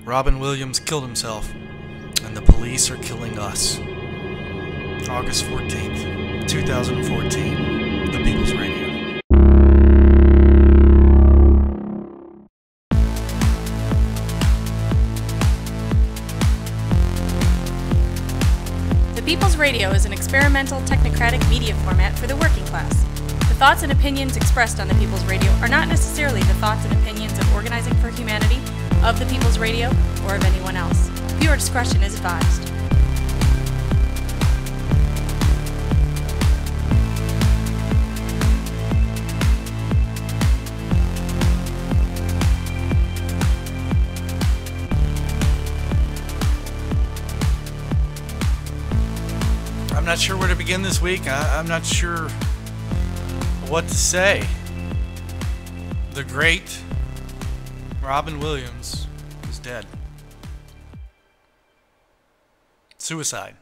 Robin Williams killed himself, and the police are killing us. August 14th, 2014, The People's Radio. The People's Radio is an experimental, technocratic media format for the working class. The thoughts and opinions expressed on the People's Radio are not necessarily the thoughts and opinions of Organizing for Humanity, of the People's Radio, or of anyone else. Viewer discretion is advised. I'm not sure where to begin this week. I'm not sure what to say. The great Robin Williams is dead. Suicide.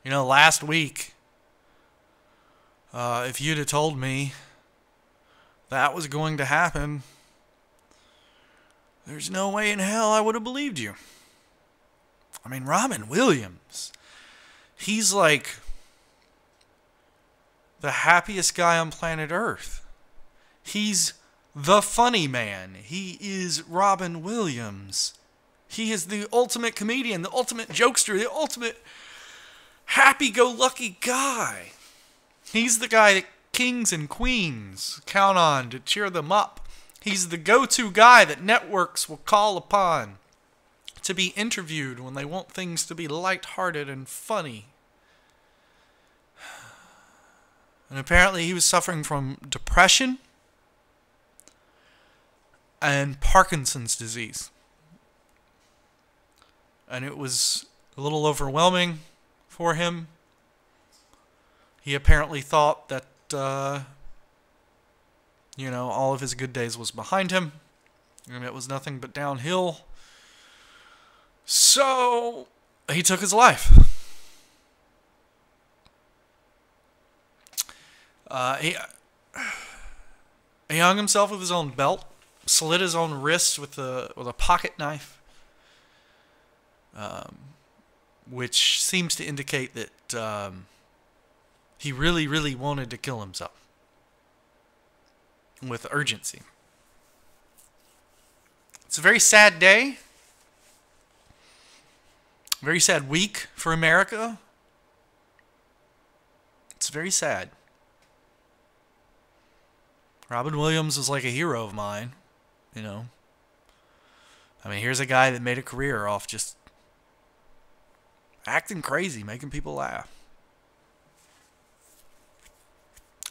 You know, last week, if you'd have told me that was going to happen, there's no way in hell I would have believed you. I mean, Robin Williams, he's like the happiest guy on planet Earth. He's the funny man. He is Robin Williams. He is the ultimate comedian, the ultimate jokester, the ultimate happy-go-lucky guy. He's the guy that kings and queens count on to cheer them up. He's the go-to guy that networks will call upon to be interviewed when they want things to be lighthearted and funny. And apparently he was suffering from depression and Parkinson's disease. And it was a little overwhelming for him. He apparently thought that, all of his good days was behind him. And it was nothing but downhill. So he took his life. He hung himself with his own belt, slit his own wrist with a pocket knife, which seems to indicate that he really, really wanted to kill himself with urgency. It's a very sad day. Very sad week for America. It's very sad. Robin Williams was like a hero of mine, you know. I mean, here's a guy that made a career off just acting crazy, making people laugh.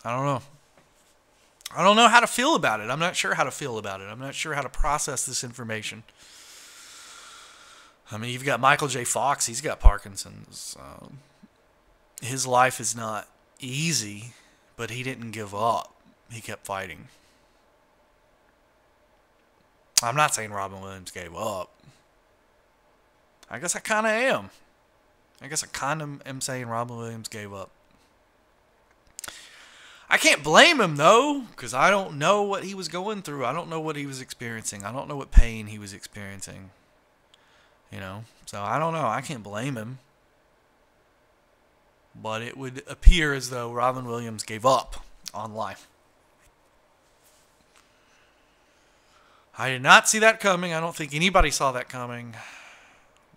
I don't know. I don't know how to feel about it. I'm not sure how to feel about it. I'm not sure how to process this information. I mean, you've got Michael J. Fox. He's got Parkinson's. His life is not easy, but he didn't give up. He kept fighting. I'm not saying Robin Williams gave up. I guess I kind of am. I guess I kind of am saying Robin Williams gave up. I can't blame him, though, because I don't know what he was going through. I don't know what he was experiencing. I don't know what pain he was experiencing. You know, so I don't know. I can't blame him. But it would appear as though Robin Williams gave up on life. I did not see that coming. I don't think anybody saw that coming.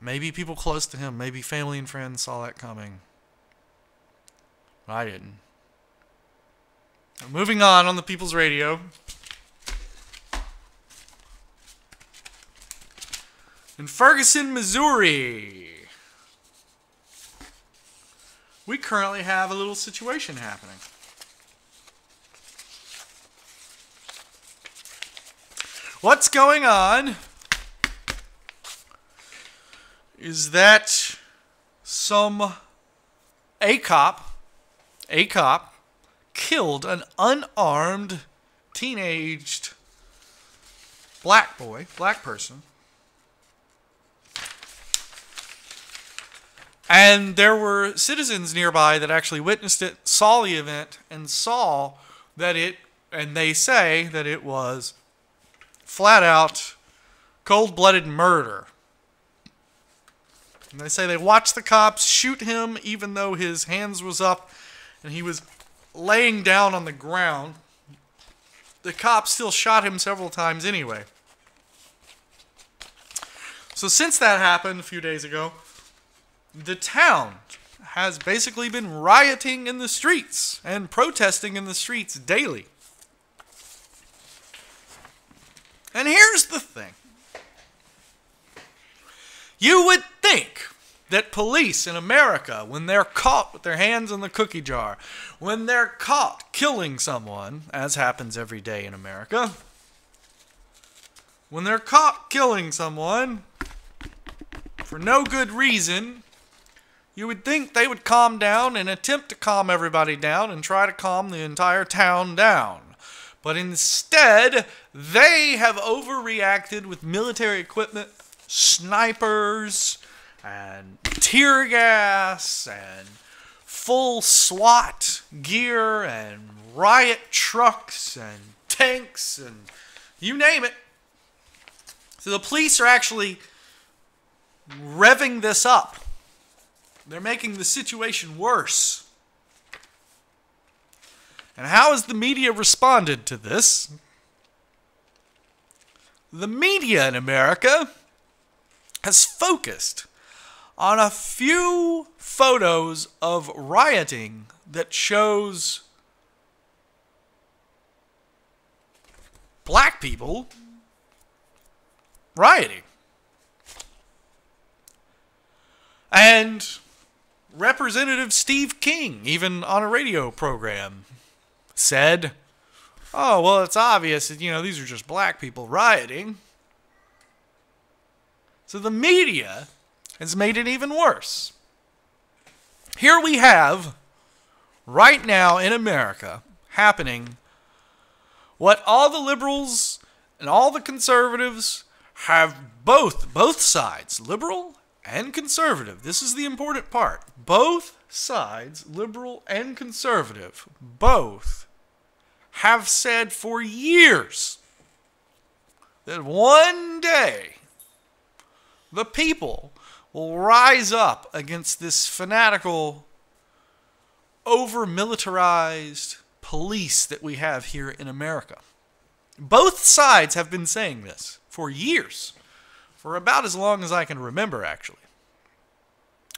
Maybe people close to him, maybe family and friends saw that coming. But I didn't. Moving on the People's Radio. In Ferguson, Missouri, we currently have a little situation happening. What's going on is that a cop killed an unarmed teenaged black person. And there were citizens nearby that actually witnessed it, saw the event, and saw that and they say that it was flat out, cold-blooded murder. And they say they watched the cops shoot him even though his hands was up and he was laying down on the ground. The cops still shot him several times anyway. So since that happened a few days ago, the town has basically been rioting in the streets and protesting in the streets daily. And here's the thing. You would think that police in America, when they're caught with their hands in the cookie jar, when they're caught killing someone, as happens every day in America, when they're caught killing someone for no good reason, you would think they would calm down and attempt to calm everybody down and try to calm the entire town down. But instead, they have overreacted with military equipment, snipers, and tear gas, and full SWAT gear, and riot trucks, and tanks, and you name it. So the police are actually revving this up. They're making the situation worse. And how has the media responded to this? The media in America has focused on a few photos of rioting that shows black people rioting. And Representative Steve King, even on a radio program, said, oh, well, it's obvious that, these are just black people rioting. So the media has made it even worse. Here we have, right now in America, happening what all the liberals and all the conservatives have both sides, liberal and conservative. This is the important part. Both sides, liberal and conservative, both have said for years that one day the people will rise up against this fanatical, over-militarized police that we have here in America. Both sides have been saying this for years, for about as long as I can remember, actually.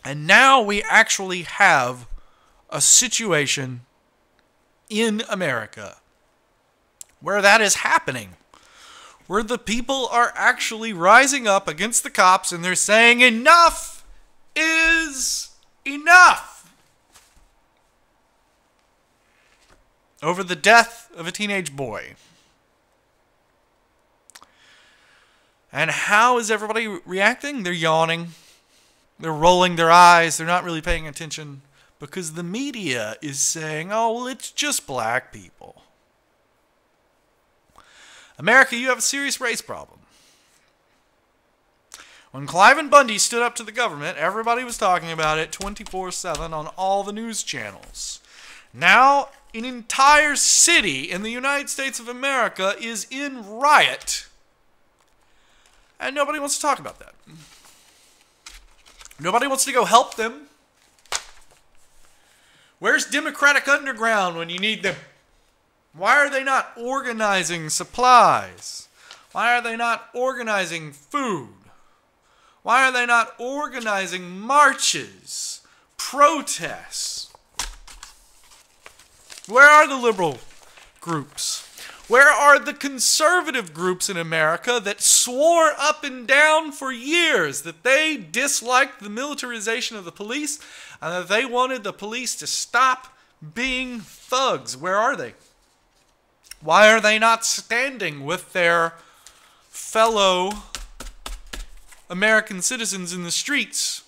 And now we actually have a situation in America where that is happening, where the people are actually rising up against the cops and they're saying enough is enough over the death of a teenage boy. And how is everybody reacting? They're yawning. They're rolling their eyes. They're not really paying attention because the media is saying, oh, well, it's just black people. America, you have a serious race problem. When Cliven Bundy stood up to the government, everybody was talking about it 24/7 on all the news channels. Now, an entire city in the United States of America is in riot. And nobody wants to talk about that. Nobody wants to go help them. Where's Democratic Underground when you need them? Why are they not organizing supplies? Why are they not organizing food? Why are they not organizing marches, protests? Where are the liberal groups? Where are the conservative groups in America that swore up and down for years that they disliked the militarization of the police and that they wanted the police to stop being thugs? Where are they? Why are they not standing with their fellow American citizens in the streets?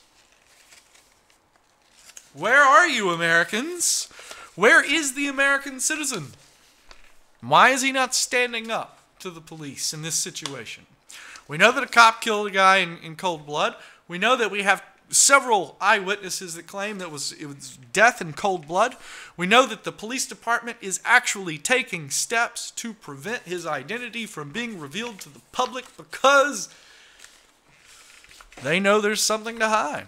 Where are you, Americans? Where is the American citizen? Why is he not standing up to the police in this situation? We know that a cop killed a guy in cold blood. We know that we have several eyewitnesses that claim that it was death in cold blood. We know that the police department is actually taking steps to prevent his identity from being revealed to the public because they know there's something to hide.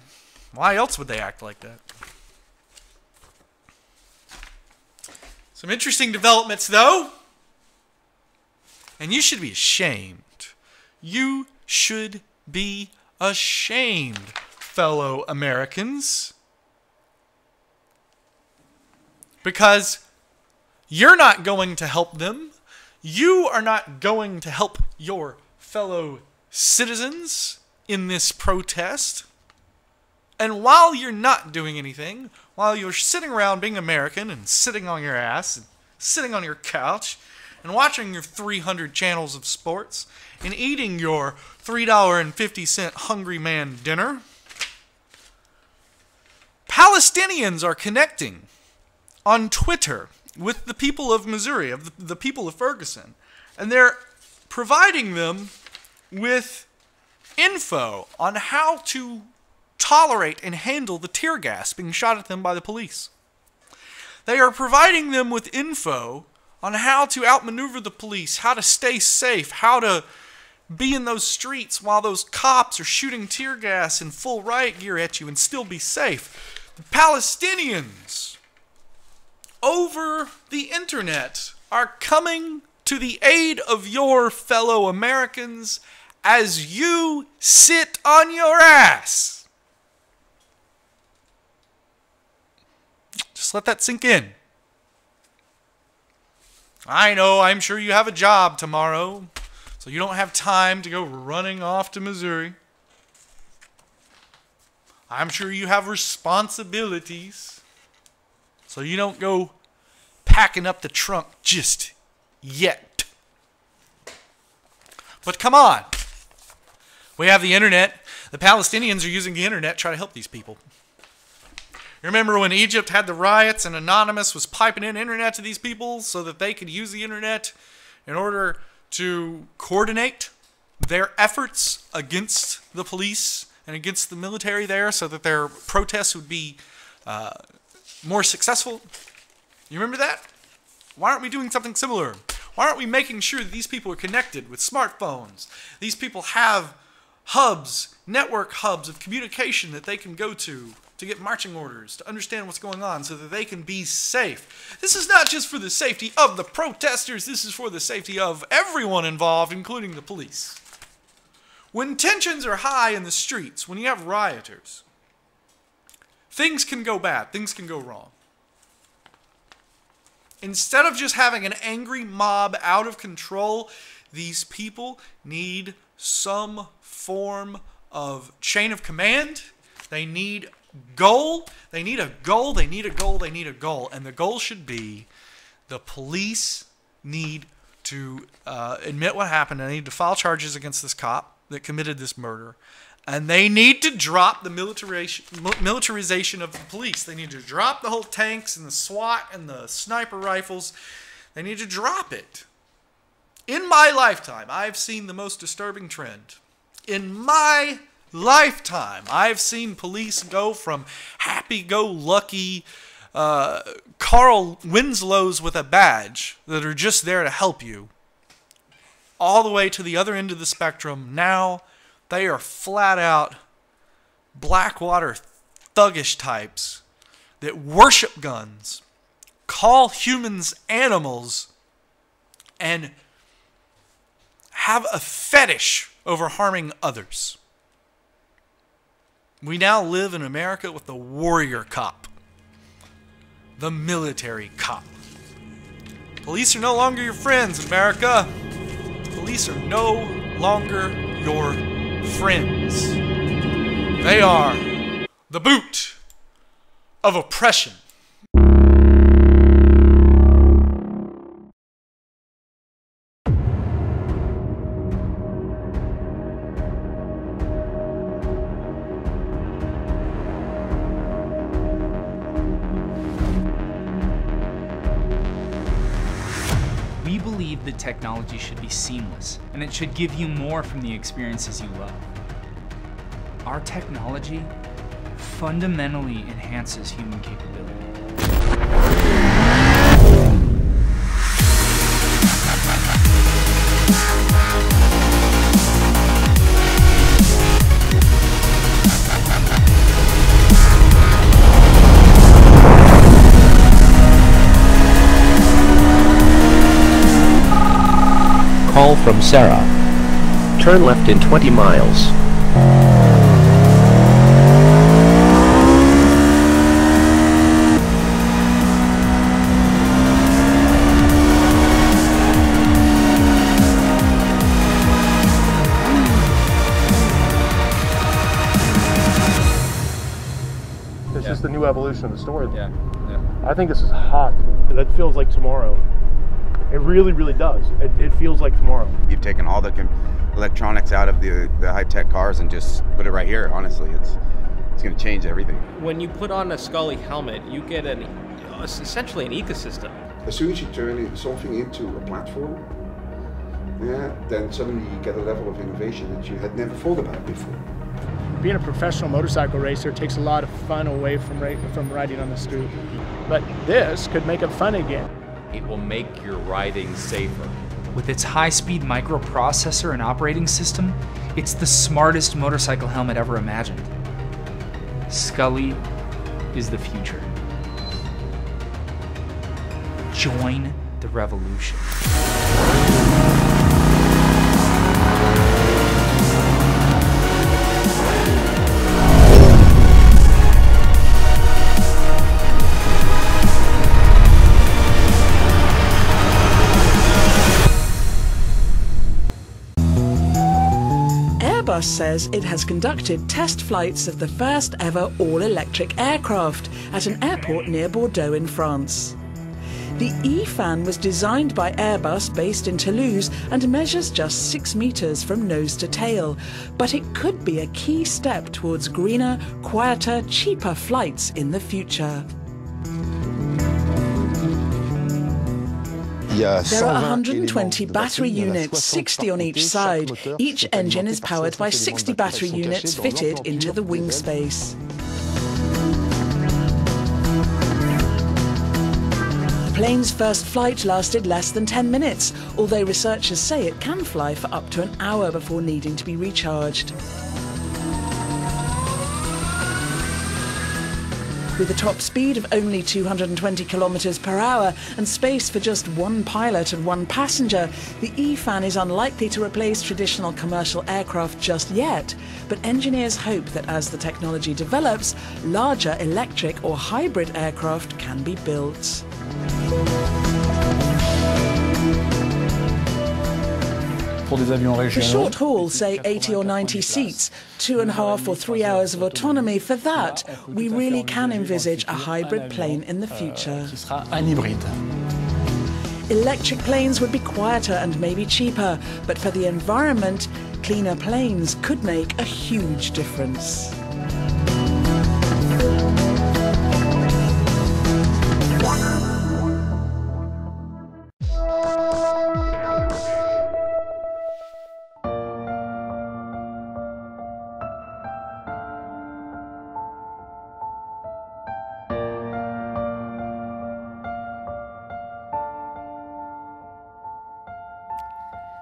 Why else would they act like that? Some interesting developments, though. And you should be ashamed. You should be ashamed, fellow Americans. Because you're not going to help them. You are not going to help your fellow citizens in this protest. And while you're not doing anything, while you're sitting around being American and sitting on your ass and sitting on your couch and watching your 300 channels of sports and eating your $3.50 Hungry Man dinner, Palestinians are connecting on Twitter with the people of Missouri, of the people of Ferguson, and they're providing them with info on how to tolerate and handle the tear gas being shot at them by the police. They are providing them with info on how to outmaneuver the police, how to stay safe, how to be in those streets while those cops are shooting tear gas in full riot gear at you and still be safe. The Palestinians over the internet are coming to the aid of your fellow Americans as you sit on your ass. Just let that sink in. I know, I'm sure you have a job tomorrow, so you don't have time to go running off to Missouri. I'm sure you have responsibilities, so you don't go packing up the trunk just yet. But come on. We have the internet. The Palestinians are using the internet to try to help these people. Remember when Egypt had the riots and Anonymous was piping in internet to these people so that they could use the internet in order to coordinate their efforts against the police and against the military there so that their protests would be more successful? You remember that? Why aren't we doing something similar? Why aren't we making sure that these people are connected with smartphones? These people have hubs, network hubs of communication that they can go to get marching orders, to understand what's going on so that they can be safe. This is not just for the safety of the protesters, this is for the safety of everyone involved, including the police. When tensions are high in the streets, when you have rioters, things can go bad, things can go wrong. Instead of just having an angry mob out of control, these people need some form of chain of command. They need goal. They need a goal. They need a goal. They need a goal. And the goal should be the police need to admit what happened. They need to file charges against this cop that committed this murder. And they need to drop the militarization of the police. They need to drop the whole tanks and the SWAT and the sniper rifles. They need to drop it. In my lifetime, I've seen the most disturbing trend. In my lifetime, I've seen police go from happy-go-lucky Carl Winslows with a badge that are just there to help you, all the way to the other end of the spectrum. Now they are flat-out Blackwater thuggish types that worship guns, call humans animals, and have a fetish over harming others. We now live in America with the warrior cop, the military cop. Police are no longer your friends, America. Police are no longer your friends. They are the boot of oppression. We believe that technology should be seamless, and it should give you more from the experiences you love. Our technology fundamentally enhances human capability. Call from Sarah. Turn left in 20 miles. It's just the new evolution of the story. Yeah. I think this is hot. That feels like tomorrow. It really, really does. It feels like tomorrow. You've taken all the electronics out of the high-tech cars and just put it right here. Honestly, it's going to change everything. When you put on a Scully helmet, you get essentially an ecosystem. As soon as you turn something into a platform, then suddenly you get a level of innovation that you had never thought about before. Being a professional motorcycle racer takes a lot of fun away from riding on the street. But this could make it fun again. It will make your riding safer. With its high-speed microprocessor and operating system, it's the smartest motorcycle helmet ever imagined. Scully is the future. Join the revolution. Airbus says it has conducted test flights of the first ever all-electric aircraft at an airport near Bordeaux in France. The E-Fan was designed by Airbus based in Toulouse and measures just 6 meters from nose to tail, but it could be a key step towards greener, quieter, cheaper flights in the future. There are 120 battery units, 60 on each side. Each engine is powered by 60 battery units fitted into the wing space. The plane's first flight lasted less than 10 minutes, although researchers say it can fly for up to an hour before needing to be recharged. With a top speed of only 220 kilometers per hour and space for just one pilot and one passenger, the E-Fan is unlikely to replace traditional commercial aircraft just yet. But engineers hope that as the technology develops, larger electric or hybrid aircraft can be built. For short haul, say 80 or 90 seats, 2.5 or 3 hours of autonomy, for that, we really can envisage a hybrid plane in the future. Electric planes would be quieter and maybe cheaper, but for the environment, cleaner planes could make a huge difference.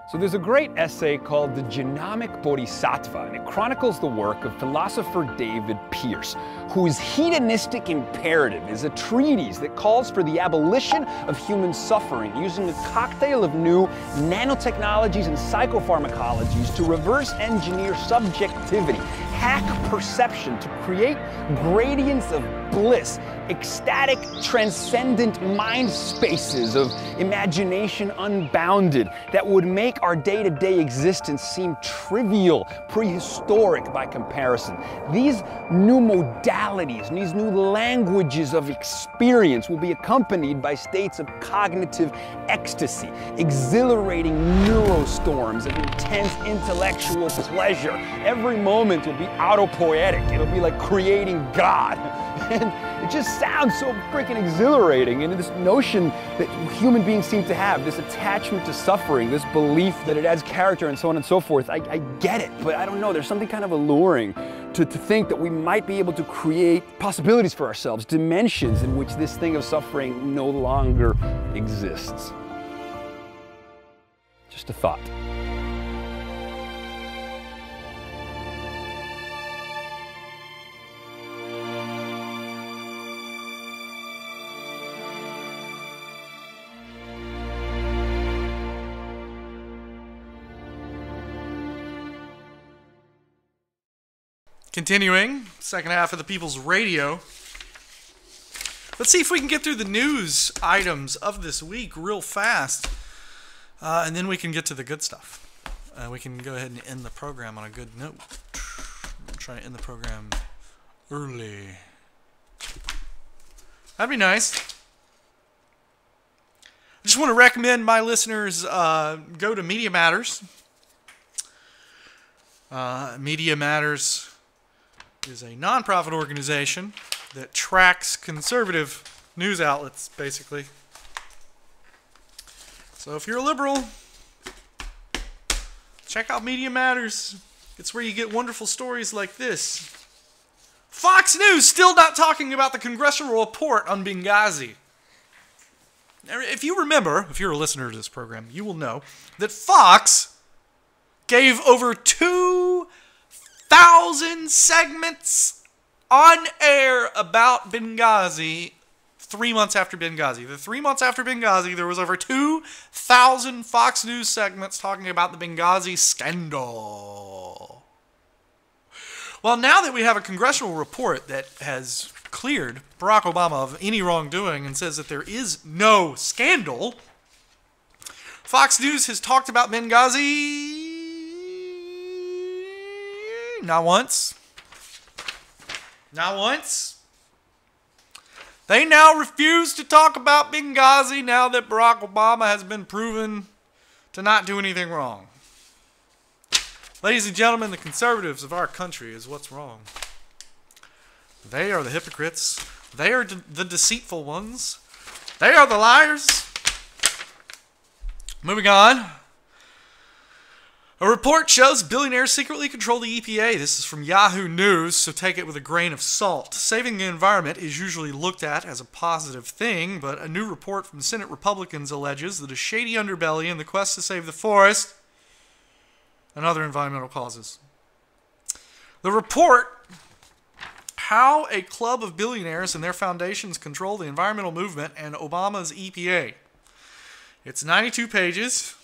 So there's a great essay called The Genomic Bodhisattva, and it chronicles the work of philosopher David Pearce, whose Hedonistic Imperative is a treatise that calls for the abolition of human suffering using a cocktail of new nanotechnologies and psychopharmacologies to reverse engineer subjectivity, hack perception to create gradients of bliss, ecstatic, transcendent mind spaces of imagination unbounded that would make our day-to-day existence seem trivial, prehistoric by comparison. These new modalities and these new languages of experience will be accompanied by states of cognitive ecstasy, exhilarating neurostorms of intense intellectual pleasure. Every moment will be autopoietic. It'll be like creating God. And It just sounds so freaking exhilarating, and this notion that human beings seem to have, this attachment to suffering, this belief that it adds character and so on and so forth, I get it, but I don't know, there's something kind of alluring to think that we might be able to create possibilities for ourselves, dimensions in which this thing of suffering no longer exists. Just a thought. Continuing, second half of the People's Radio. Let's see if we can get through the news items of this week real fast. And then we can get to the good stuff. We can go ahead and end the program on a good note. I'm trying to end the program early. That'd be nice. I just want to recommend my listeners go to Media Matters. Media Matters is a nonprofit organization that tracks conservative news outlets, basically. So if you're a liberal, check out Media Matters. It's where you get wonderful stories like this. Fox News still not talking about the congressional report on Benghazi. If you remember, if you're a listener to this program, you will know that Fox gave over 2,000 segments on air about Benghazi 3 months after Benghazi. The 3 months after Benghazi, there was over 2,000 Fox News segments talking about the Benghazi scandal. Well, now that we have a congressional report that has cleared Barack Obama of any wrongdoing and says that there is no scandal, Fox News has talked about Benghazi not once. Not once. They now refuse to talk about Benghazi now that Barack Obama has been proven to not do anything wrong. Ladies and gentlemen, the conservatives of our country is what's wrong. They are the hypocrites. They are the deceitful ones. They are the liars. Moving on. A report shows billionaires secretly control the EPA. This is from Yahoo News, so take it with a grain of salt. Saving the environment is usually looked at as a positive thing, but a new report from Senate Republicans alleges that a shady underbelly in the quest to save the forest and other environmental causes. The report, How a Club of Billionaires and Their Foundations Control the Environmental Movement and Obama's EPA. It's 92 pages.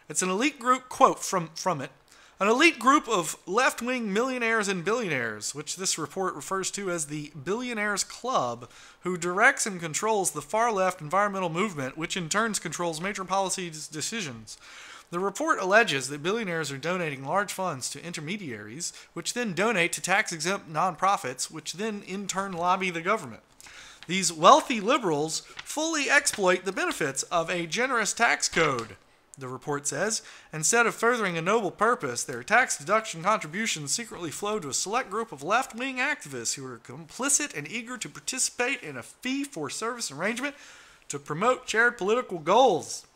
It's an elite group, quote from it, an elite group of left-wing millionaires and billionaires, which this report refers to as the Billionaires Club, who directs and controls the far-left environmental movement, which in turn controls major policy decisions. The report alleges that billionaires are donating large funds to intermediaries, which then donate to tax-exempt nonprofits, which then in turn lobby the government. These wealthy liberals fully exploit the benefits of a generous tax code. The report says, instead of furthering a noble purpose, their tax deduction contributions secretly flow to a select group of left-wing activists who are complicit and eager to participate in a fee-for-service arrangement to promote shared political goals.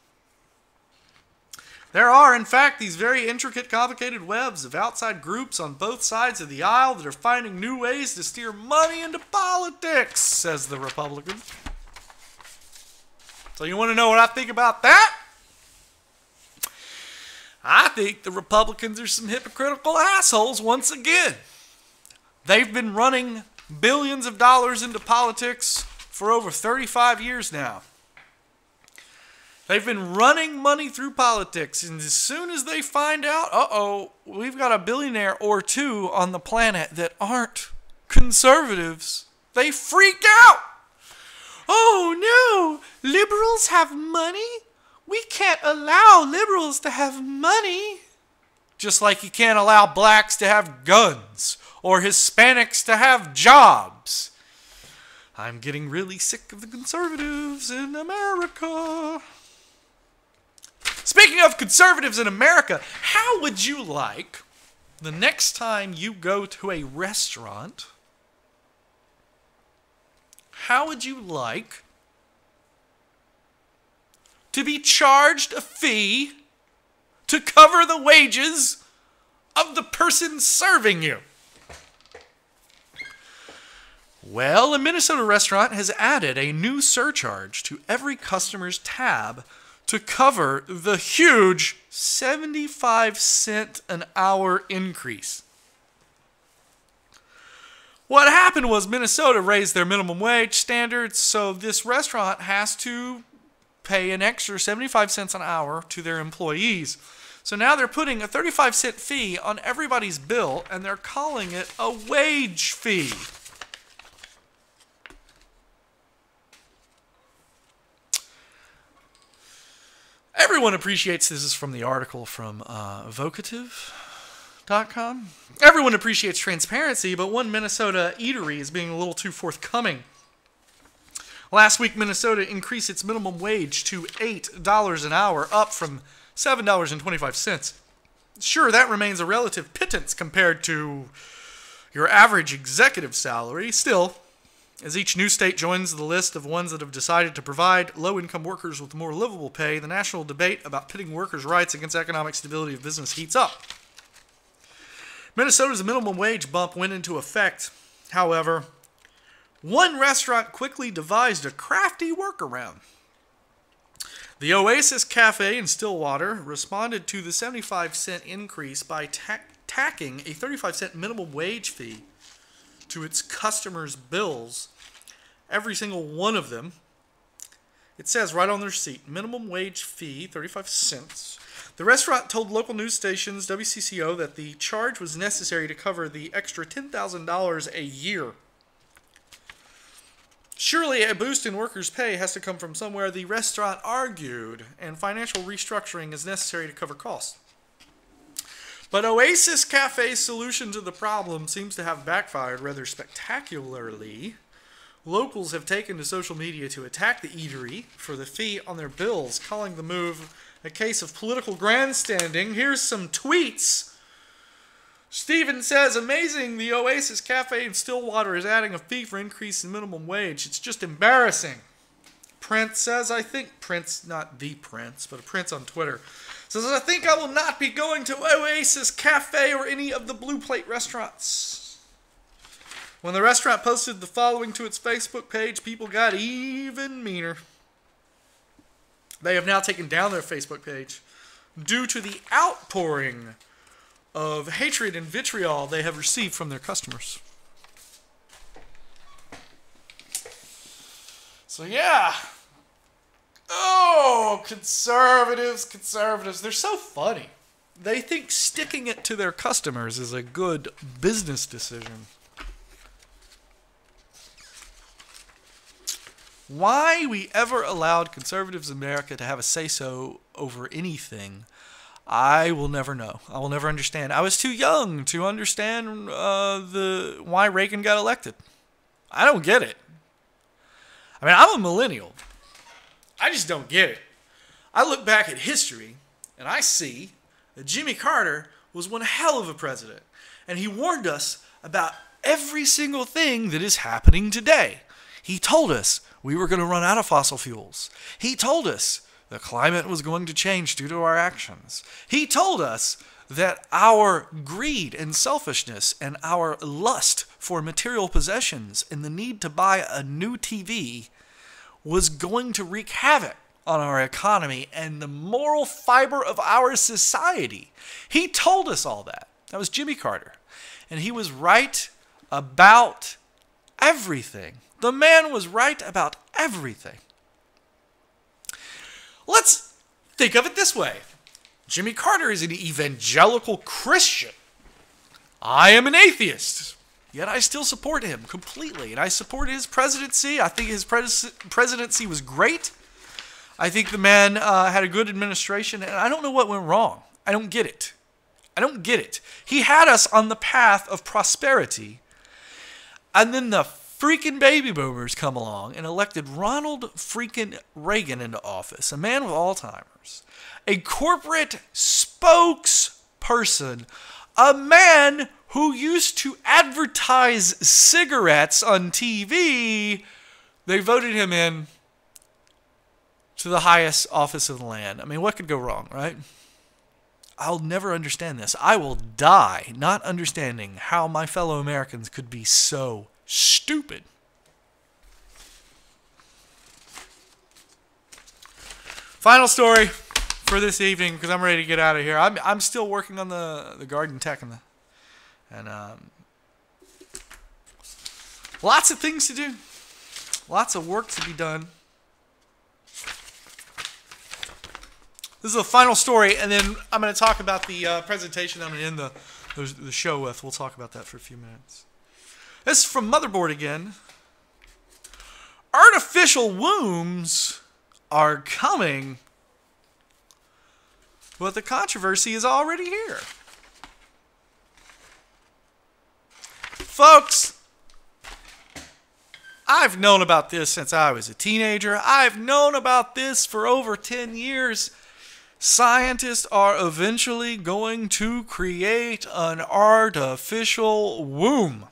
There are, in fact, these very intricate, complicated webs of outside groups on both sides of the aisle that are finding new ways to steer money into politics, says the Republican. So you want to know what I think about that? I think the Republicans are some hypocritical assholes once again. They've been running billions of dollars into politics for over 35 years now. They've been running money through politics, and as soon as they find out, uh-oh, we've got a billionaire or two on the planet that aren't conservatives, they freak out. Oh no, liberals have money? We can't allow liberals to have money. Just like you can't allow blacks to have guns or Hispanics to have jobs. I'm getting really sick of the conservatives in America. Speaking of conservatives in America, how would you like the next time you go to a restaurant how would you like to be charged a fee to cover the wages of the person serving you? Well, a Minnesota restaurant has added a new surcharge to every customer's tab to cover the huge 75-cent an hour increase. What happened was Minnesota raised their minimum wage standards, so this restaurant has to pay an extra 75 cents an hour to their employees. So now they're putting a 35-cent fee on everybody's bill, and they're calling it a wage fee. Everyone appreciates, this is from the article from Vocative.com. Everyone appreciates transparency, but one Minnesota eatery is being a little too forthcoming. Last week, Minnesota increased its minimum wage to $8 an hour, up from $7.25. Sure, that remains a relative pittance compared to your average executive salary. Still, as each new state joins the list of ones that have decided to provide low-income workers with more livable pay, the national debate about pitting workers' rights against economic stability of business heats up. Minnesota's minimum wage bump went into effect. However, one restaurant quickly devised a crafty workaround. The Oasis Cafe in Stillwater responded to the 75-cent increase by tacking a 35-cent minimum wage fee to its customers' bills, every single one of them. It says right on their receipt, minimum wage fee, 35 cents. The restaurant told local news stations, WCCO, that the charge was necessary to cover the extra $10,000 a year. Surely a boost in workers' pay has to come from somewhere, the restaurant argued, and financial restructuring is necessary to cover costs. But Oasis Cafe's solution to the problem seems to have backfired rather spectacularly. Locals have taken to social media to attack the eatery for the fee on their bills, calling the move a case of political grandstanding. Here's some tweets. Steven says, amazing, the Oasis Cafe in Stillwater is adding a fee for increase in minimum wage. It's just embarrassing. Prince says, I think Prince, not the Prince, but a Prince on Twitter, says, I think I will not be going to Oasis Cafe or any of the Blue Plate restaurants. When the restaurant posted the following to its Facebook page, people got even meaner. They have now taken down their Facebook page due to the outpouring of hatred and vitriol they have received from their customers. So yeah. Oh, conservatives. They're so funny. They think sticking it to their customers is a good business decision. Why we ever allowed conservatives in America to have a say-so over anything, I will never know. I will never understand. I was too young to understand why Reagan got elected. I don't get it. I mean, I'm a millennial. I just don't get it. I look back at history, and I see that Jimmy Carter was one hell of a president. And he warned us about every single thing that is happening today. He told us we were going to run out of fossil fuels. He told us the climate was going to change due to our actions. He told us that our greed and selfishness and our lust for material possessions and the need to buy a new TV was going to wreak havoc on our economy and the moral fiber of our society. He told us all that. That was Jimmy Carter. And he was right about everything. The man was right about everything. Let's think of it this way. Jimmy Carter is an evangelical Christian. I am an atheist. Yet I still support him completely. And I support his presidency. I think his presidency was great. I think the man had a good administration. And I don't know what went wrong. I don't get it. I don't get it. He had us on the path of prosperity. And then the freaking baby boomers come along and elected Ronald freaking Reagan into office. A man with Alzheimer's. A corporate spokesperson. A man who used to advertise cigarettes on TV They voted him in to the highest office of the land. I mean, what could go wrong, right? I'll never understand this. I will die not understanding how my fellow Americans could be so stupid. Final story for this evening, because I'm ready to get out of here. I'm still working on the garden tech and lots of things to do, lots of work to be done. This is the final story, and then I'm going to talk about the presentation I'm going to end the show with. We'll talk about that for a few minutes. This is from Motherboard again. Artificial wombs are coming, but the controversy is already here. Folks, I've known about this since I was a teenager. I've known about this for over 10 years. Scientists are eventually going to create an artificial womb.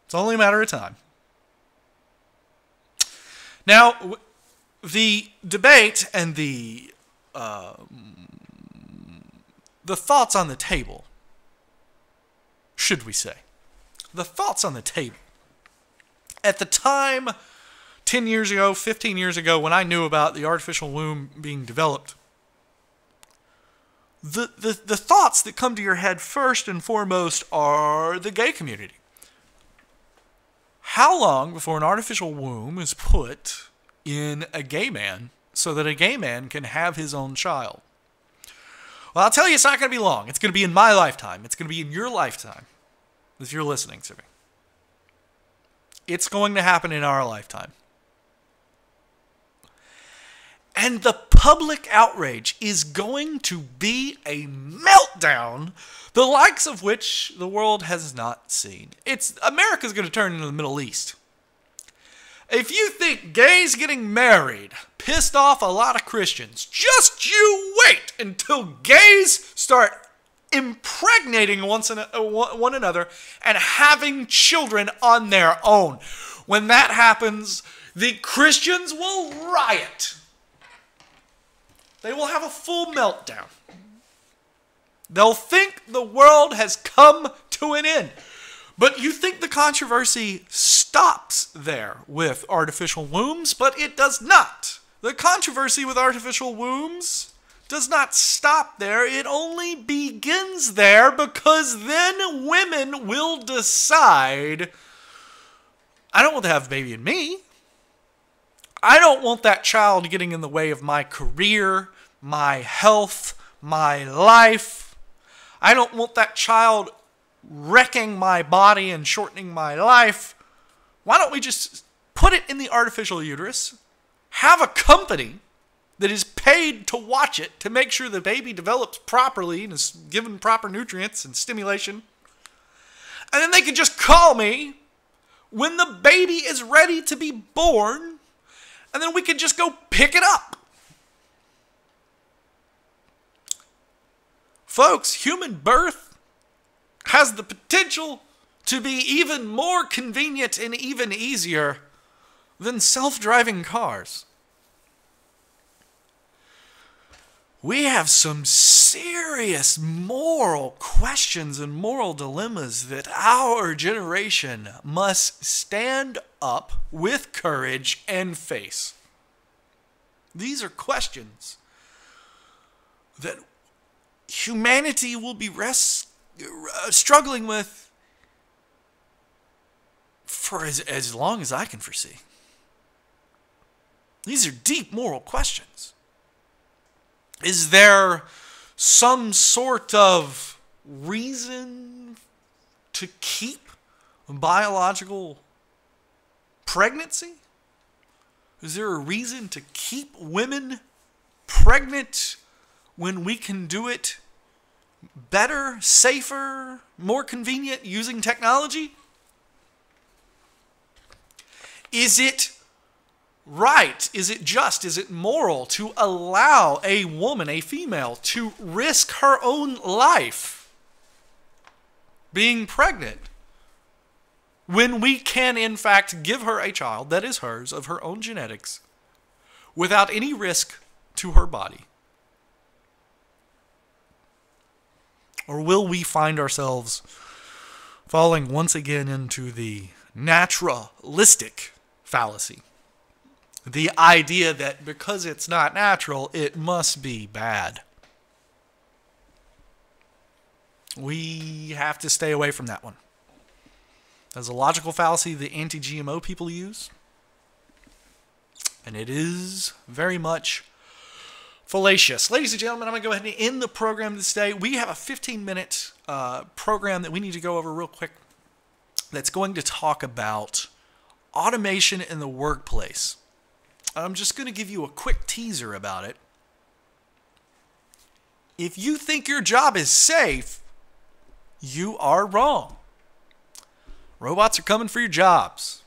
It's only a matter of time. Now, the debate and the thoughts on the table, should we say, the thoughts on the table. At the time, 10 years ago, 15 years ago, when I knew about the artificial womb being developed, the thoughts that come to your head first and foremost are the gay community. How long before an artificial womb is put in a gay man so that a gay man can have his own child? Well, I'll tell you, it's not going to be long. It's going to be in my lifetime. It's going to be in your lifetime, if you're listening to me. It's going to happen in our lifetime. And the public outrage is going to be a meltdown, the likes of which the world has not seen. America's going to turn into the Middle East. If you think gays getting married pissed off a lot of Christians, just you wait until gays start impregnating one another and having children on their own. When that happens, the Christians will riot. They will have a full meltdown. They'll think the world has come to an end. But you think the controversy stops there with artificial wombs, but it does not. The controversy with artificial wombs does not stop there. It only begins there, because then women will decide, I don't want to have a baby in me. I don't want that child getting in the way of my career, my health, my life. I don't want that child wrecking my body and shortening my life. Why don't we just put it in the artificial uterus, have a company that is paid to watch it to make sure the baby develops properly and is given proper nutrients and stimulation, and then they can just call me when the baby is ready to be born, and then we can just go pick it up. Folks, human birth has the potential to be even more convenient and even easier than self-driving cars. We have some serious moral questions and moral dilemmas that our generation must stand up with courage and face. These are questions that humanity will be struggling with for as long as I can foresee. These are deep moral questions. Is there some sort of reason to keep biological pregnancy? Is there a reason to keep women pregnant when we can do it better, safer, more convenient using technology? Is it right? Is it just? Is it moral to allow a woman, a female, to risk her own life being pregnant when we can, in fact, give her a child that is hers, of her own genetics, without any risk to her body? Or will we find ourselves falling once again into the naturalistic fallacy? The idea that because it's not natural, it must be bad. We have to stay away from that one. That's a logical fallacy the anti-GMO people use. And it is very much fallacious. Ladies and gentlemen, I'm going to go ahead and end the program this day. We have a 15-minute program that we need to go over real quick that's going to talk about automation in the workplace. I'm just going to give you a quick teaser about it. If you think your job is safe, you are wrong. Robots are coming for your jobs.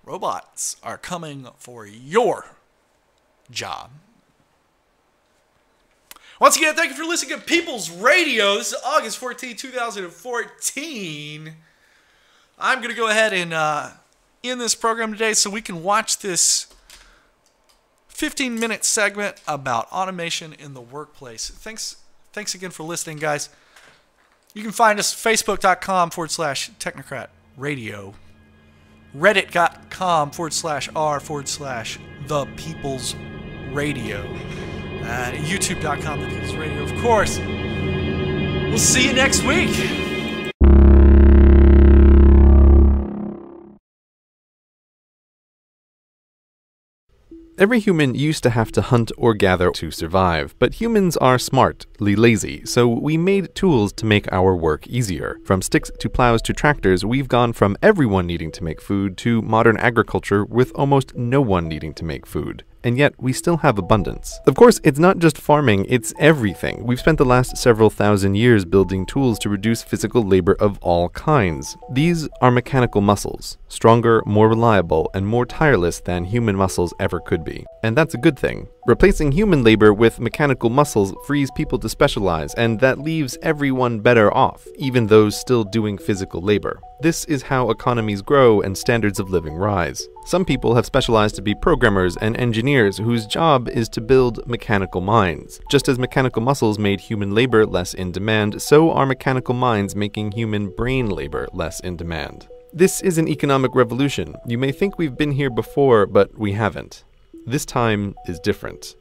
Robots are coming for your job. Once again, thank you for listening to People's Radio. This is August 14, 2014. I'm going to go ahead and end this program today so we can watch this 15-minute segment about automation in the workplace. Thanks again for listening, guys. You can find us facebook.com/Technocrat Radio, reddit.com/r/The People's Radio, youtube.com The People's Radio, of course. We'll see you next week. Every human used to have to hunt or gather to survive, but humans are smartly lazy, so we made tools to make our work easier. From sticks to plows to tractors, we've gone from everyone needing to make food to modern agriculture with almost no one needing to make food. And yet, we still have abundance. Of course, it's not just farming, it's everything. We've spent the last several thousand years building tools to reduce physical labor of all kinds. These are mechanical muscles, stronger, more reliable, and more tireless than human muscles ever could be. And that's a good thing. Replacing human labor with mechanical muscles frees people to specialize, and that leaves everyone better off, even those still doing physical labor. This is how economies grow and standards of living rise. Some people have specialized to be programmers and engineers whose job is to build mechanical minds. Just as mechanical muscles made human labor less in demand, so are mechanical minds making human brain labor less in demand. This is an economic revolution. You may think we've been here before, but we haven't. This time is different.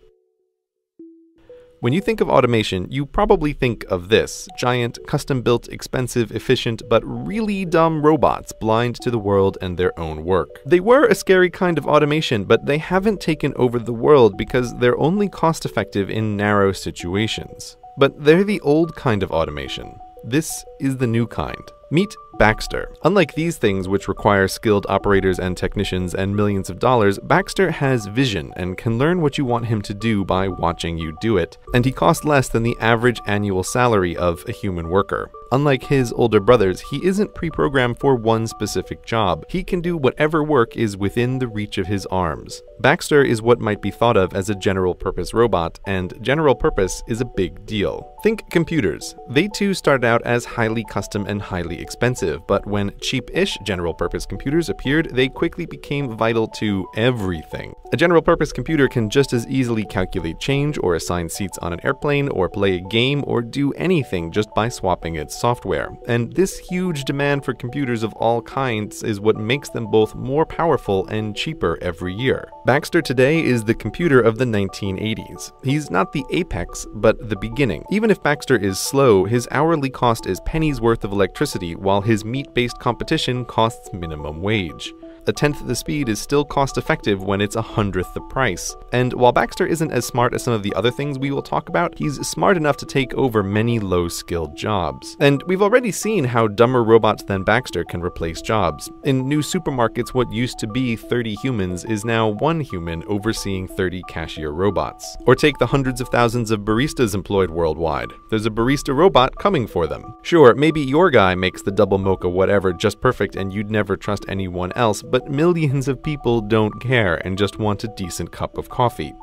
When you think of automation, you probably think of this: giant, custom-built, expensive, efficient, but really dumb robots blind to the world and their own work. They were a scary kind of automation, but they haven't taken over the world because they're only cost-effective in narrow situations. But they're the old kind of automation. This is the new kind. Meet Baxter. Unlike these things, which require skilled operators and technicians and millions of dollars, Baxter has vision and can learn what you want him to do by watching you do it. And he costs less than the average annual salary of a human worker. Unlike his older brothers, he isn't pre-programmed for one specific job. He can do whatever work is within the reach of his arms. Baxter is what might be thought of as a general-purpose robot, and general purpose is a big deal. Think computers. They too started out as highly custom and highly expensive, but when cheap-ish general-purpose computers appeared, they quickly became vital to everything. A general-purpose computer can just as easily calculate change, or assign seats on an airplane, or play a game, or do anything just by swapping its software. And this huge demand for computers of all kinds is what makes them both more powerful and cheaper every year. Baxter today is the computer of the 1980s. He's not the apex, but the beginning. Even if Baxter is slow, his hourly cost is pennies worth of electricity, while his meat-based competition costs minimum wage. A tenth the speed is still cost-effective when it's 100th the price. And while Baxter isn't as smart as some of the other things we will talk about, he's smart enough to take over many low-skilled jobs. And we've already seen how dumber robots than Baxter can replace jobs. In new supermarkets, what used to be 30 humans is now 1 human overseeing 30 cashier robots. Or take the hundreds of thousands of baristas employed worldwide. There's a barista robot coming for them. Sure, maybe your guy makes the double mocha whatever just perfect and you'd never trust anyone else, but millions of people don't care and just want a decent cup of coffee.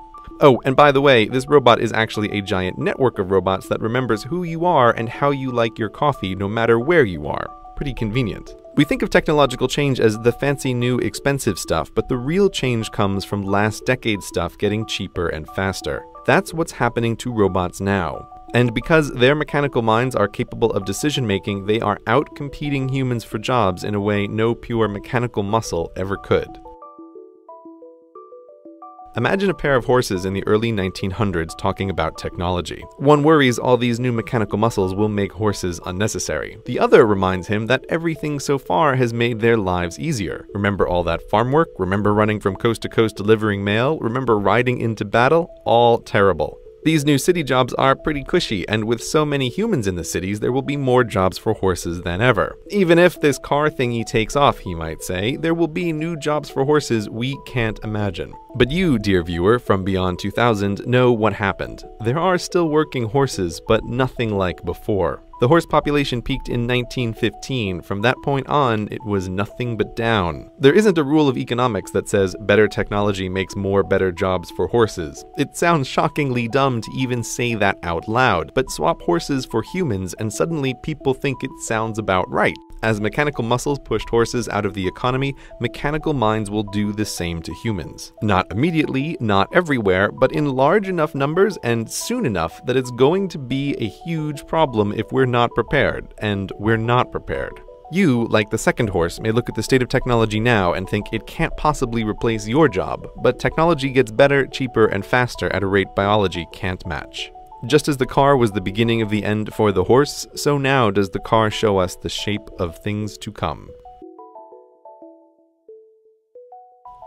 Oh, and by the way, this robot is actually a giant network of robots that remembers who you are and how you like your coffee no matter where you are. Pretty convenient. We think of technological change as the fancy new expensive stuff, but the real change comes from last decade's stuff getting cheaper and faster. That's what's happening to robots now. And because their mechanical minds are capable of decision-making, they are out-competing humans for jobs in a way no pure mechanical muscle ever could. Imagine a pair of horses in the early 1900s talking about technology. One worries all these new mechanical muscles will make horses unnecessary. The other reminds him that everything so far has made their lives easier. Remember all that farm work? Remember running from coast to coast delivering mail? Remember riding into battle? All terrible. These new city jobs are pretty cushy, and with so many humans in the cities, there will be more jobs for horses than ever. Even if this car thingy takes off, he might say, there will be new jobs for horses we can't imagine. But you, dear viewer, from beyond 2000, know what happened. There are still working horses, but nothing like before. The horse population peaked in 1915. From that point on, it was nothing but down. There isn't a rule of economics that says better technology makes more better jobs for horses. It sounds shockingly dumb to even say that out loud, but swap horses for humans and suddenly people think it sounds about right. As mechanical muscles pushed horses out of the economy, mechanical minds will do the same to humans. Not immediately, not everywhere, but in large enough numbers and soon enough that it's going to be a huge problem if we're not prepared, and we're not prepared. You, like the second horse, may look at the state of technology now and think it can't possibly replace your job, but technology gets better, cheaper, and faster at a rate biology can't match. Just as the car was the beginning of the end for the horse, so now does the car show us the shape of things to come.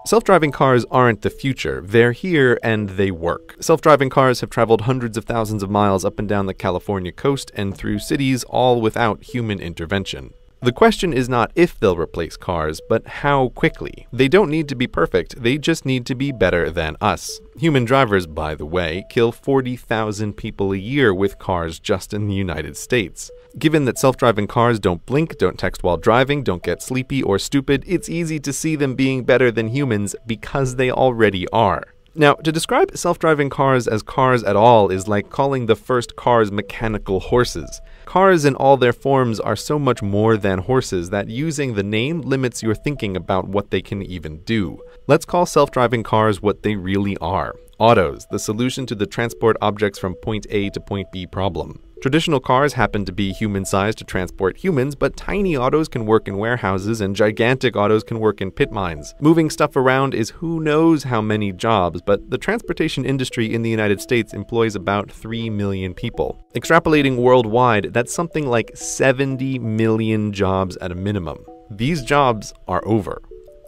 Self-driving cars aren't the future. They're here and they work. Self-driving cars have traveled hundreds of thousands of miles up and down the California coast and through cities, all without human intervention. The question is not if they'll replace cars, but how quickly. They don't need to be perfect, they just need to be better than us. Human drivers, by the way, kill 40,000 people a year with cars just in the United States. Given that self-driving cars don't blink, don't text while driving, don't get sleepy or stupid, it's easy to see them being better than humans because they already are. Now, to describe self-driving cars as cars at all is like calling the first cars mechanical horses. Cars in all their forms are so much more than horses that using the name limits your thinking about what they can even do. Let's call self-driving cars what they really are. Autos, the solution to the transport objects from point A to point B problem. Traditional cars happen to be human-sized to transport humans, but tiny autos can work in warehouses and gigantic autos can work in pit mines. Moving stuff around is who knows how many jobs, but the transportation industry in the United States employs about 3 million people. Extrapolating worldwide, that's something like 70 million jobs at a minimum. These jobs are over.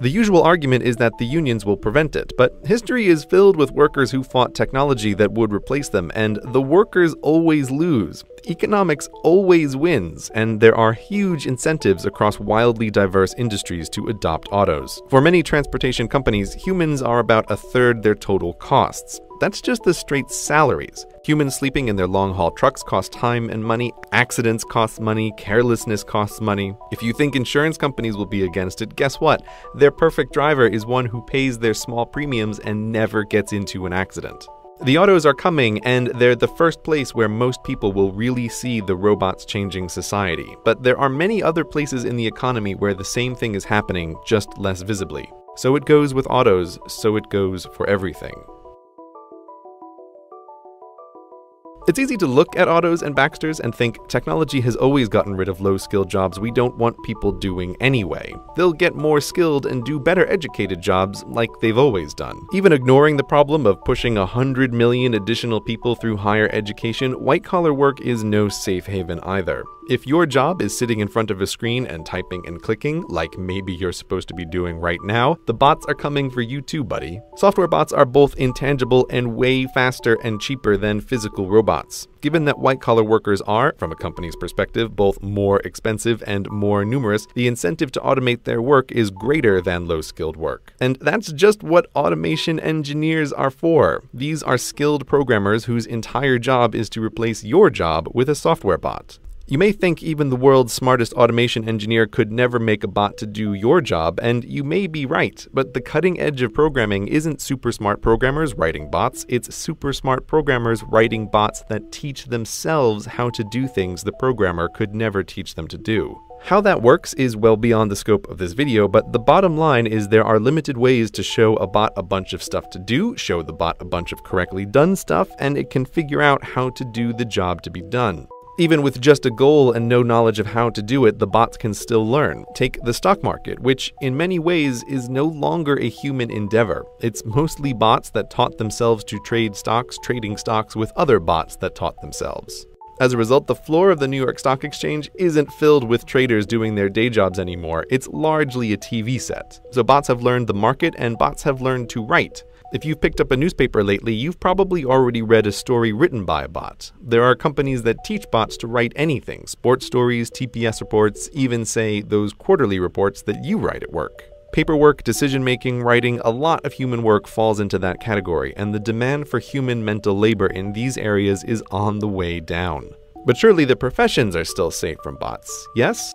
The usual argument is that the unions will prevent it, but history is filled with workers who fought technology that would replace them, and the workers always lose. Economics always wins, and there are huge incentives across wildly diverse industries to adopt autos. For many transportation companies, humans are about a third their total costs. That's just the straight salaries. Humans sleeping in their long-haul trucks cost time and money, accidents cost money, carelessness costs money. If you think insurance companies will be against it, guess what? Their perfect driver is one who pays their small premiums and never gets into an accident. The autos are coming, and they're the first place where most people will really see the robots changing society. But there are many other places in the economy where the same thing is happening, just less visibly. So it goes with autos, so it goes for everything. It's easy to look at Autos and Baxters and think technology has always gotten rid of low-skilled jobs we don't want people doing anyway. They'll get more skilled and do better educated jobs like they've always done. Even ignoring the problem of pushing 100 million additional people through higher education, white-collar work is no safe haven either. If your job is sitting in front of a screen and typing and clicking, like maybe you're supposed to be doing right now, the bots are coming for you too, buddy. Software bots are both intangible and way faster and cheaper than physical robots. Given that white-collar workers are, from a company's perspective, both more expensive and more numerous, the incentive to automate their work is greater than low-skilled work. And that's just what automation engineers are for. These are skilled programmers whose entire job is to replace your job with a software bot. You may think even the world's smartest automation engineer could never make a bot to do your job, and you may be right, but the cutting edge of programming isn't super smart programmers writing bots, it's super smart programmers writing bots that teach themselves how to do things the programmer could never teach them to do. How that works is well beyond the scope of this video, but the bottom line is there are limited ways to show a bot a bunch of stuff to do, show the bot a bunch of correctly done stuff, and it can figure out how to do the job to be done. Even with just a goal and no knowledge of how to do it, the bots can still learn. Take the stock market, which in many ways is no longer a human endeavor. It's mostly bots that taught themselves to trade stocks, trading stocks with other bots that taught themselves. As a result, the floor of the New York Stock Exchange isn't filled with traders doing their day jobs anymore. It's largely a TV set. So bots have learned the market, and bots have learned to write. If you've picked up a newspaper lately, you've probably already read a story written by a bot. There are companies that teach bots to write anything: sports stories, TPS reports, even say those quarterly reports that you write at work. Paperwork, decision-making, writing, a lot of human work falls into that category, and the demand for human mental labor in these areas is on the way down. But surely the professions are still safe from bots, yes?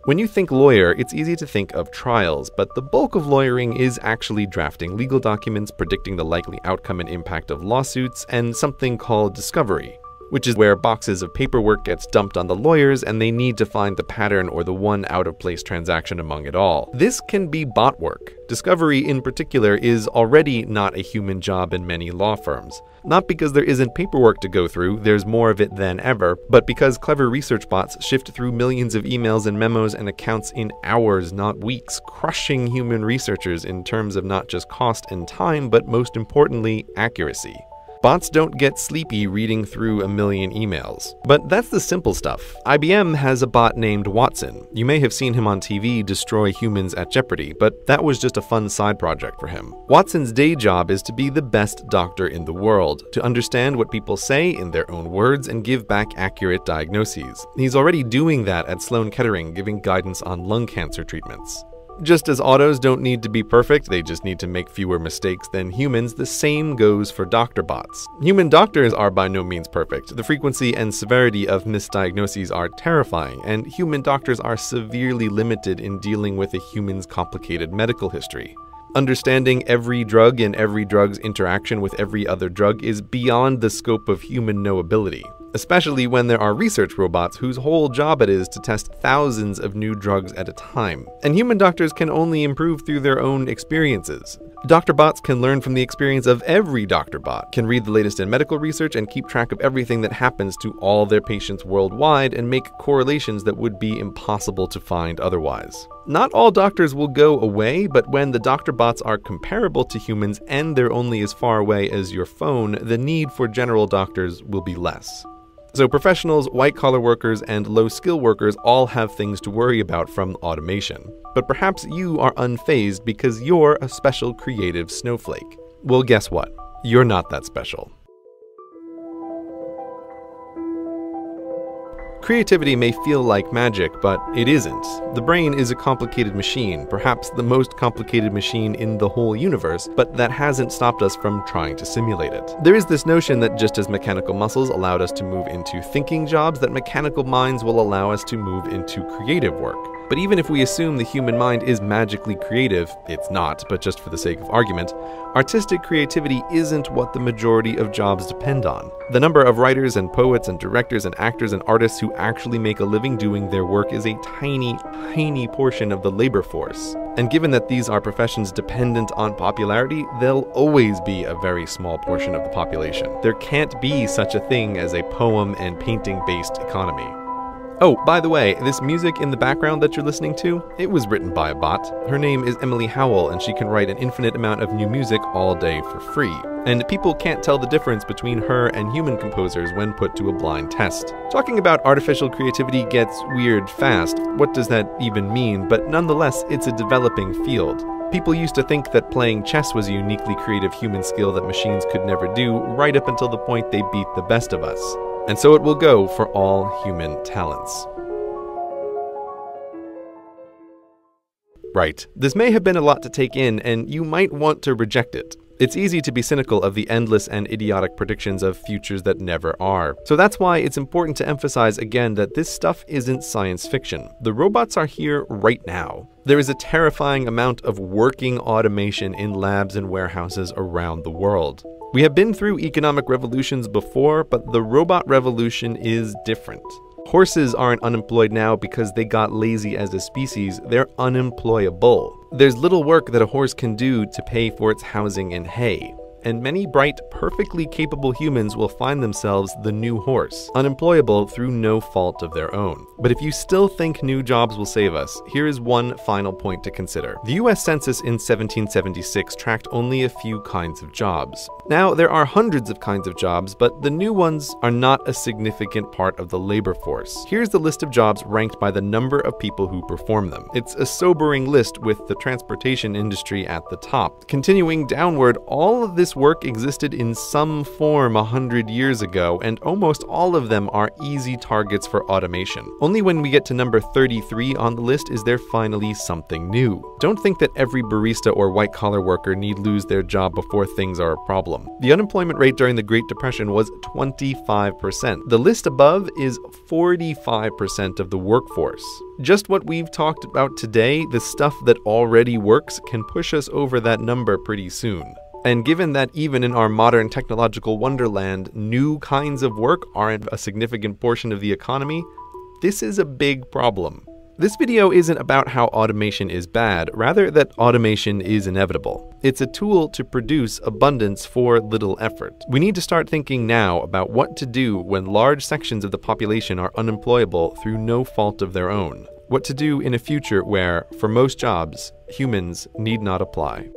When you think lawyer, it's easy to think of trials, but the bulk of lawyering is actually drafting legal documents, predicting the likely outcome and impact of lawsuits, and something called discovery, which is where boxes of paperwork gets dumped on the lawyers and they need to find the pattern or the one out-of-place transaction among it all. This can be bot work. Discovery in particular is already not a human job in many law firms. Not because there isn't paperwork to go through, there's more of it than ever, but because clever research bots shift through millions of emails and memos and accounts in hours, not weeks, crushing human researchers in terms of not just cost and time, but most importantly, accuracy. Bots don't get sleepy reading through a million emails. But that's the simple stuff. IBM has a bot named Watson. You may have seen him on TV destroy humans at Jeopardy, but that was just a fun side project for him. Watson's day job is to be the best doctor in the world, to understand what people say in their own words and give back accurate diagnoses. He's already doing that at Sloan Kettering, giving guidance on lung cancer treatments. Just as autos don't need to be perfect, they just need to make fewer mistakes than humans, the same goes for doctor bots. Human doctors are by no means perfect. The frequency and severity of misdiagnoses are terrifying, and human doctors are severely limited in dealing with a human's complicated medical history. Understanding every drug and every drug's interaction with every other drug is beyond the scope of human knowability, especially when there are research robots whose whole job it is to test thousands of new drugs at a time. And human doctors can only improve through their own experiences. Doctor bots can learn from the experience of every doctor bot, can read the latest in medical research and keep track of everything that happens to all their patients worldwide and make correlations that would be impossible to find otherwise. Not all doctors will go away, but when the doctor bots are comparable to humans and they're only as far away as your phone, the need for general doctors will be less. So professionals, white-collar workers, and low-skill workers all have things to worry about from automation. But perhaps you are unfazed because you're a special creative snowflake. Well, guess what? You're not that special. Creativity may feel like magic, but it isn't. The brain is a complicated machine, perhaps the most complicated machine in the whole universe, but that hasn't stopped us from trying to simulate it. There is this notion that just as mechanical muscles allowed us to move into thinking jobs, that mechanical minds will allow us to move into creative work. But even if we assume the human mind is magically creative, it's not, but just for the sake of argument, artistic creativity isn't what the majority of jobs depend on. The number of writers and poets and directors and actors and artists who actually make a living doing their work is a tiny, tiny portion of the labor force. And given that these are professions dependent on popularity, they'll always be a very small portion of the population. There can't be such a thing as a poem and painting-based economy. Oh, by the way, this music in the background that you're listening to, it was written by a bot. Her name is Emily Howell, and she can write an infinite amount of new music all day for free. And people can't tell the difference between her and human composers when put to a blind test. Talking about artificial creativity gets weird fast. What does that even mean? But nonetheless, it's a developing field. People used to think that playing chess was a uniquely creative human skill that machines could never do, right up until the point they beat the best of us. And so it will go for all human talents. Right, this may have been a lot to take in, and you might want to reject it. It's easy to be cynical of the endless and idiotic predictions of futures that never are. So that's why it's important to emphasize again that this stuff isn't science fiction. The robots are here right now. There is a terrifying amount of working automation in labs and warehouses around the world. We have been through economic revolutions before, but the robot revolution is different. Horses aren't unemployed now because they got lazy as a species, they're unemployable. There's little work that a horse can do to pay for its housing and hay. And many bright, perfectly capable humans will find themselves the new horse, unemployable through no fault of their own. But if you still think new jobs will save us, here is one final point to consider. The US Census in 1776 tracked only a few kinds of jobs. Now, there are hundreds of kinds of jobs, but the new ones are not a significant part of the labor force. Here's the list of jobs ranked by the number of people who perform them. It's a sobering list with the transportation industry at the top. Continuing downward, all of this work existed in some form 100 years ago, and almost all of them are easy targets for automation. Only when we get to number 33 on the list is there finally something new. Don't think that every barista or white-collar worker need lose their job before things are a problem. The unemployment rate during the Great Depression was 25%. The list above is 45% of the workforce. Just what we've talked about today, the stuff that already works, can push us over that number pretty soon. And given that even in our modern technological wonderland, new kinds of work aren't a significant portion of the economy, this is a big problem. This video isn't about how automation is bad, rather that automation is inevitable. It's a tool to produce abundance for little effort. We need to start thinking now about what to do when large sections of the population are unemployable through no fault of their own. What to do in a future where, for most jobs, humans need not apply.